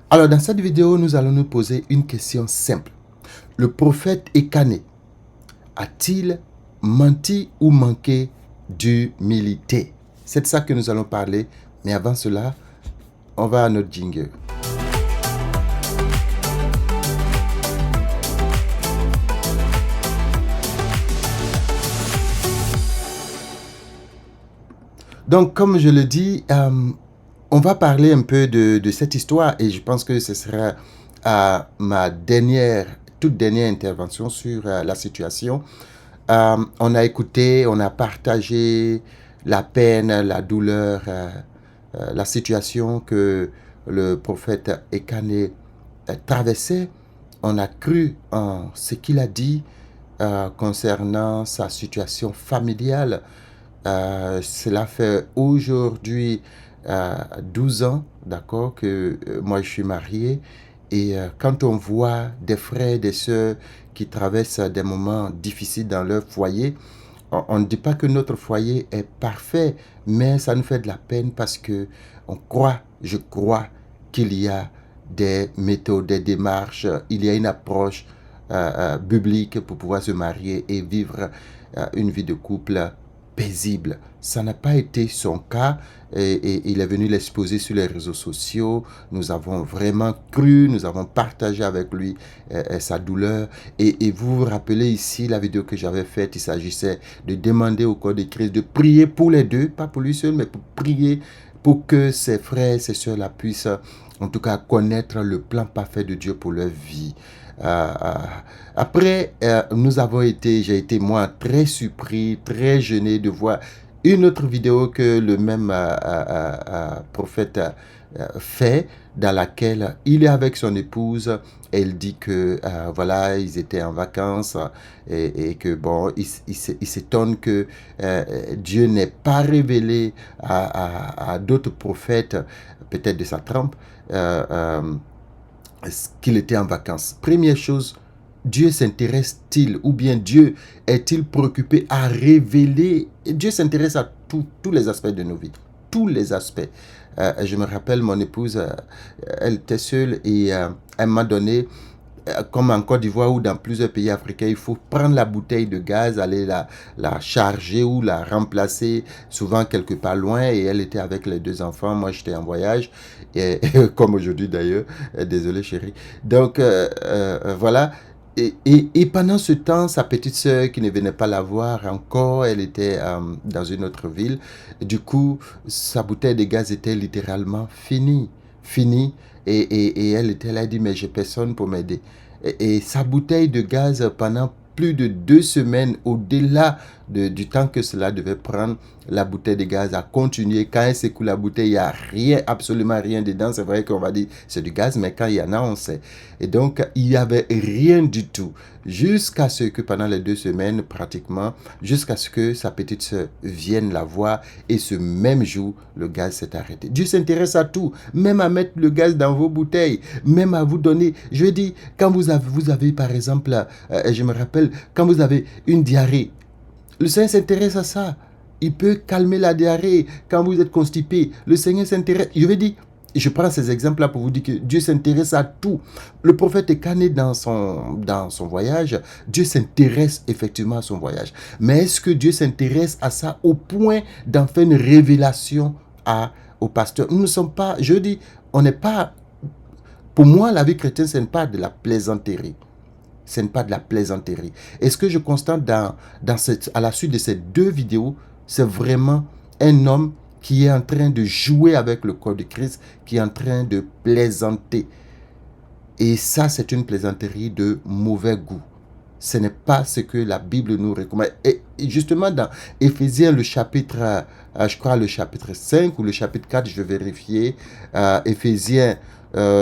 Alors, dans cette vidéo, nous allons nous poser une question simple. Le prophète Ekané a-t-il menti ou manqué d'humilité? C'est de ça que nous allons parler. Mais avant cela, on va à notre jingle. Donc, comme je le dis, on va parler un peu de cette histoire et je pense que ce sera ma toute dernière intervention sur la situation. On a écouté, on a partagé la peine, la douleur, la situation que le prophète Ekané traversait. On a cru en ce qu'il a dit concernant sa situation familiale. Cela fait aujourd'hui 12 ans, d'accord, que moi je suis marié. Et quand on voit des frères et des sœurs qui traversent des moments difficiles dans leur foyer, on ne dit pas que notre foyer est parfait, mais ça nous fait de la peine parce que je crois qu'il y a des méthodes, des démarches, il y a une approche biblique pour pouvoir se marier et vivre une vie de couple paisible. Ça n'a pas été son cas et il est venu l'exposer sur les réseaux sociaux. Nous avons vraiment cru, nous avons partagé avec lui sa douleur. Et vous vous rappelez ici la vidéo que j'avais faite, il s'agissait de demander au corps de Christ de prier pour les deux, pas pour lui seul, mais pour prier pour que ses frères et ses sœurs la puissent en tout cas connaître le plan parfait de Dieu pour leur vie. Après, j'ai été moi très surpris, très gêné de voir une autre vidéo que le même prophète fait, dans laquelle il est avec son épouse. Elle dit que voilà, ils étaient en vacances et que bon, il s'étonne que Dieu n'ait pas révélé à d'autres prophètes, peut-être de sa trempe, qu'il était en vacances. Première chose, Dieu s'intéresse-t-il ou bien Dieu est-il préoccupé à révéler? Dieu s'intéresse à tous les aspects de nos vies, tous les aspects. Je me rappelle, mon épouse, elle était seule et elle m'a donné, comme en Côte d'Ivoire ou dans plusieurs pays africains, il faut prendre la bouteille de gaz, aller la charger ou la remplacer, souvent quelque part loin. Et elle était avec les deux enfants, moi j'étais en voyage, et, comme aujourd'hui d'ailleurs. Désolé chérie. Donc voilà. Et pendant ce temps, sa petite sœur qui ne venait pas la voir encore, elle était dans une autre ville. Du coup, sa bouteille de gaz était littéralement finie. Finie. Et elle a dit, mais j'ai personne pour m'aider. Et sa bouteille de gaz, pendant plus de 2 semaines, au-delà du temps que cela devait prendre, la bouteille de gaz a continué. Quand elle s'écoule la bouteille, il n'y a rien, absolument rien dedans. C'est vrai qu'on va dire c'est du gaz, mais quand il y en a, on sait. Et donc, il n'y avait rien du tout. Jusqu'à ce que pendant les 2 semaines, pratiquement, jusqu'à ce que sa petite sœur vienne la voir. Et ce même jour, le gaz s'est arrêté. Dieu s'intéresse à tout, même à mettre le gaz dans vos bouteilles, même à vous donner. Je dis, quand vous avez par exemple, je me rappelle, quand vous avez une diarrhée, le Seigneur s'intéresse à ça. Il peut calmer la diarrhée quand vous êtes constipé. Le Seigneur s'intéresse. Je veux dire, je prends ces exemples-là pour vous dire que Dieu s'intéresse à tout. Le prophète est cané dans son voyage. Dieu s'intéresse effectivement à son voyage. Mais est-ce que Dieu s'intéresse à ça au point d'en faire une révélation au pasteur? Nous ne sommes pas, je dis, on n'est pas, pour moi, la vie chrétienne, ce n'est pas de la plaisanterie. Ce n'est pas de la plaisanterie. Et ce que je constate à la suite de ces 2 vidéos, c'est vraiment un homme qui est en train de jouer avec le corps de Christ, qui est en train de plaisanter. Et ça, c'est une plaisanterie de mauvais goût. Ce n'est pas ce que la Bible nous recommande. Et justement, dans Éphésiens, le chapitre, je crois le chapitre 5 ou le chapitre 4, je vais vérifier. Éphésiens,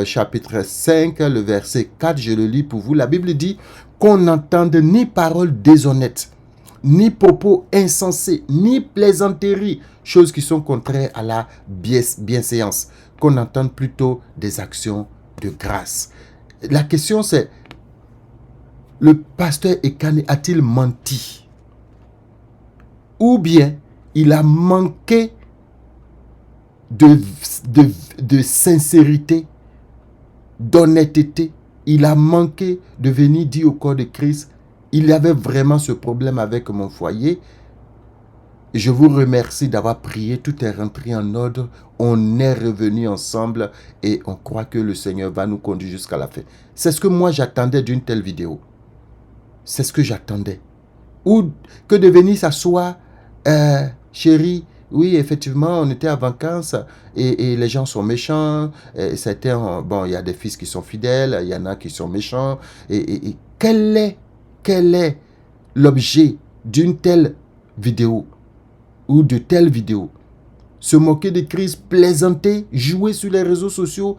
chapitre 5, le verset 4, je le lis pour vous. La Bible dit qu'on n'entende ni paroles déshonnêtes, ni propos insensés, ni plaisanteries, choses qui sont contraires à la bienséance, qu'on entende plutôt des actions de grâce. La question c'est, le pasteur Ekané a-t-il menti? Ou bien il a manqué de sincérité d'honnêteté. Il a manqué de venir dire au corps de Christ, il y avait vraiment ce problème avec mon foyer. Je vous remercie d'avoir prié, tout est rentré en ordre, on est revenu ensemble et on croit que le Seigneur va nous conduire jusqu'à la fin. C'est ce que moi j'attendais d'une telle vidéo. C'est ce que j'attendais. Ou que de venir s'asseoir, chérie, oui, effectivement, on était en vacances et les gens sont méchants. Bon, il y a des fils qui sont fidèles, il y en a qui sont méchants. Et quel est l'objet d'une telle vidéo ou de telles vidéos? Se moquer de Christ, plaisanter, jouer sur les réseaux sociaux,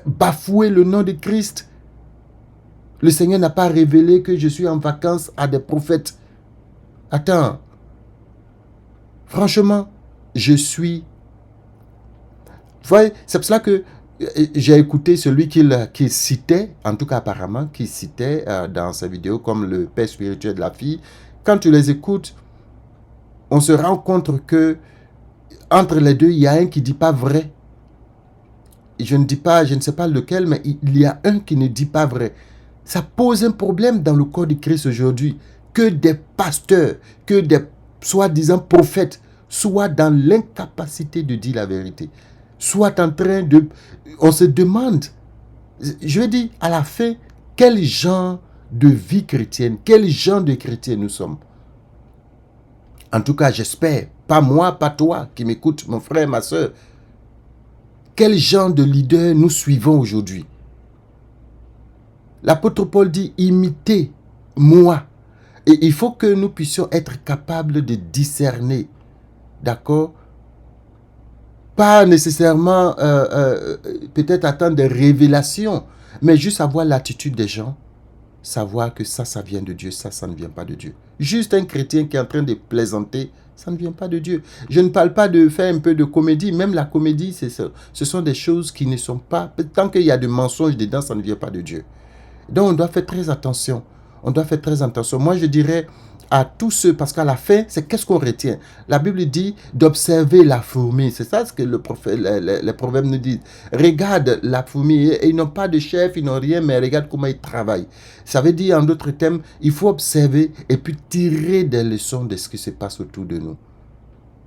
bafouer le nom de Christ. Le Seigneur n'a pas révélé que je suis en vacances à des prophètes. Attends. Franchement, je suis... Vous voyez, c'est pour cela que j'ai écouté celui qui citait, en tout cas apparemment, qui citait dans sa vidéo comme le père spirituel de la fille. Quand tu les écoutes, on se rend compte que entre les deux, il y a un qui ne dit pas vrai. Je ne sais pas lequel, mais il y a un qui ne dit pas vrai. Ça pose un problème dans le corps de Christ aujourd'hui. Que des pasteurs, que des soi-disant prophètes soient dans l'incapacité de dire la vérité. Soient en train de... On se demande, je veux dire, à la fin, quel genre de vie chrétienne, quel genre de chrétien nous sommes. En tout cas, j'espère, pas moi, pas toi qui m'écoute, mon frère, ma soeur. Quel genre de leader nous suivons aujourd'hui? L'apôtre Paul dit, imitez-moi. Et il faut que nous puissions être capables de discerner, d'accord? Pas nécessairement peut-être attendre des révélations, mais juste avoir l'attitude des gens, savoir que ça vient de Dieu, ça ne vient pas de Dieu. Juste un chrétien qui est en train de plaisanter, ça ne vient pas de Dieu. Je ne parle pas de faire un peu de comédie, même la comédie, ce sont des choses qui ne sont pas... Tant qu'il y a de mensonges dedans, ça ne vient pas de Dieu. Donc on doit faire très attention. On doit faire très attention. Moi je dirais à tous ceux, parce qu'à la fin, c'est qu'est-ce qu'on retient? La Bible dit d'observer la fourmi. C'est ça ce que les proverbes nous disent. Regarde la fourmi. Et ils n'ont pas de chef, ils n'ont rien, mais regarde comment ils travaillent. Ça veut dire en d'autres termes, il faut observer et puis tirer des leçons de ce qui se passe autour de nous.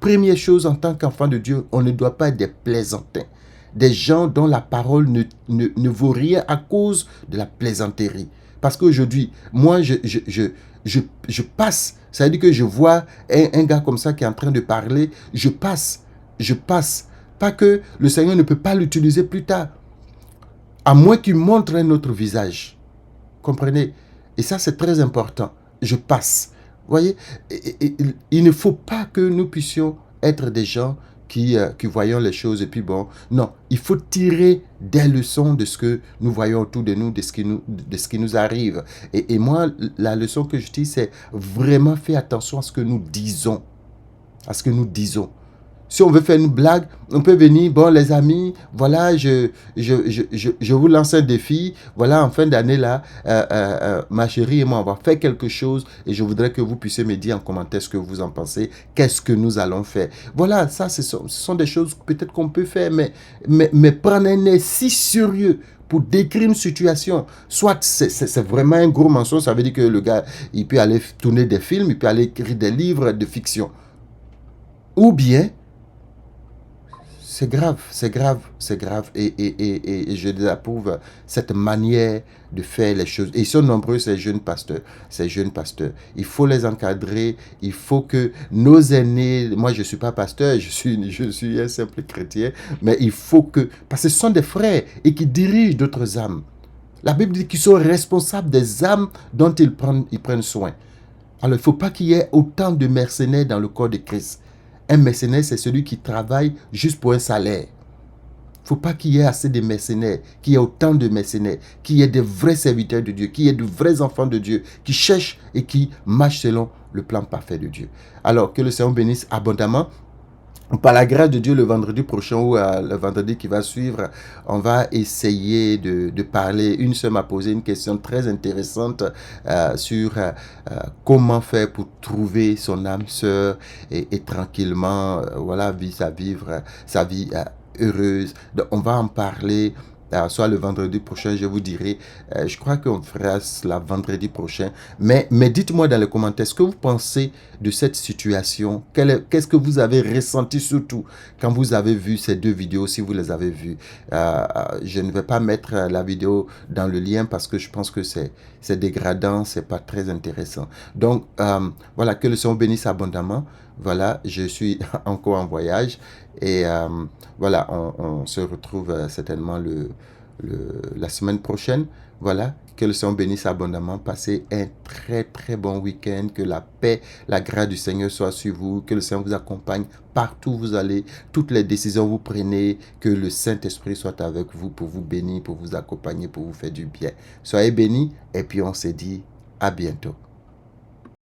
Première chose, en tant qu'enfant de Dieu, on ne doit pas être des plaisantins. Des gens dont la parole ne vaut rien à cause de la plaisanterie. Parce qu'aujourd'hui, moi, je passe. Ça veut dire que je vois un gars comme ça qui est en train de parler. Je passe. Pas que le Seigneur ne peut pas l'utiliser plus tard. À moins qu'il montre un autre visage. Comprenez? Et ça, c'est très important. Je passe. Vous voyez? Il ne faut pas que nous puissions être des gens qui voyons les choses et puis bon, non, il faut tirer des leçons de ce que nous voyons autour de nous, de ce qui nous arrive. Et moi, la leçon que je dis, c'est vraiment faire attention à ce que nous disons. À ce que nous disons. Si on veut faire une blague, on peut venir, bon les amis, voilà, je vous lance un défi, voilà, en fin d'année là, ma chérie et moi, on va faire quelque chose et je voudrais que vous puissiez me dire en commentaire ce que vous en pensez, qu'est-ce que nous allons faire. Voilà, ça, ce sont des choses peut-être qu'on peut faire, mais prendre un air si sérieux pour décrire une situation, soit c'est vraiment un gros mensonge, ça veut dire que le gars, il peut aller tourner des films, il peut aller écrire des livres de fiction. Ou bien, c'est grave. Et je désapprouve cette manière de faire les choses. Et ils sont nombreux, ces jeunes pasteurs. Il faut les encadrer. Il faut que nos aînés... Moi, je ne suis pas pasteur, je suis un simple chrétien. Mais il faut que... Parce que ce sont des frères et qui dirigent d'autres âmes. La Bible dit qu'ils sont responsables des âmes dont ils prennent soin. Alors, il ne faut pas qu'il y ait autant de mercenaires dans le corps de Christ. Un mercenaire, c'est celui qui travaille juste pour un salaire. Il ne faut pas qu'il y ait assez de mercenaires, qu'il y ait autant de mercenaires, qu'il y ait des vrais serviteurs de Dieu, qu'il y ait de vrais enfants de Dieu qui cherchent et qui marchent selon le plan parfait de Dieu. Alors, que le Seigneur bénisse abondamment. Par la grâce de Dieu, le vendredi prochain ou le vendredi qui va suivre, on va essayer de parler. Une sœur m'a posé une question très intéressante sur comment faire pour trouver son âme sœur et tranquillement, voilà, vivre sa vie heureuse. Donc, on va en parler soit le vendredi prochain, je vous dirai. Je crois qu'on fera cela vendredi prochain. Mais dites-moi dans les commentaires ce que vous pensez de cette situation. Qu'est-ce que vous avez ressenti surtout quand vous avez vu ces deux vidéos, si vous les avez vues. Je ne vais pas mettre la vidéo dans le lien parce que je pense que c'est dégradant, c'est pas très intéressant. Donc, voilà, que le Seigneur bénisse abondamment. Voilà, je suis encore en voyage et voilà, on se retrouve certainement la semaine prochaine. Voilà, que le Seigneur bénisse abondamment. Passez un très très bon week-end. Que la paix, la grâce du Seigneur soit sur vous. Que le Seigneur vous accompagne partout où vous allez. Toutes les décisions que vous prenez. Que le Saint-Esprit soit avec vous pour vous bénir, pour vous accompagner, pour vous faire du bien. Soyez bénis et puis on se dit à bientôt.